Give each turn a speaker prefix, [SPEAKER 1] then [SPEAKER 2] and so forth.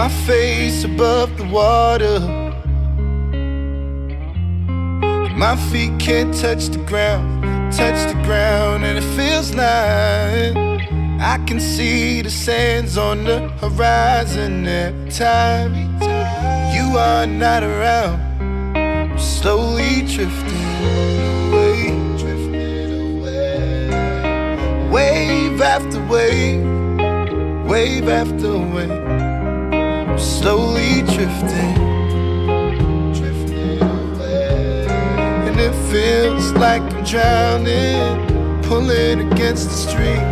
[SPEAKER 1] my face above the water. My feet can't touch the ground, and it feels like I can see the sands on the horizon every time you are not around. I'm slowly drifting away, wave after wave, wave after wave. I'm slowly drifting away, and it feels like I'm drowning, pulling against the stream.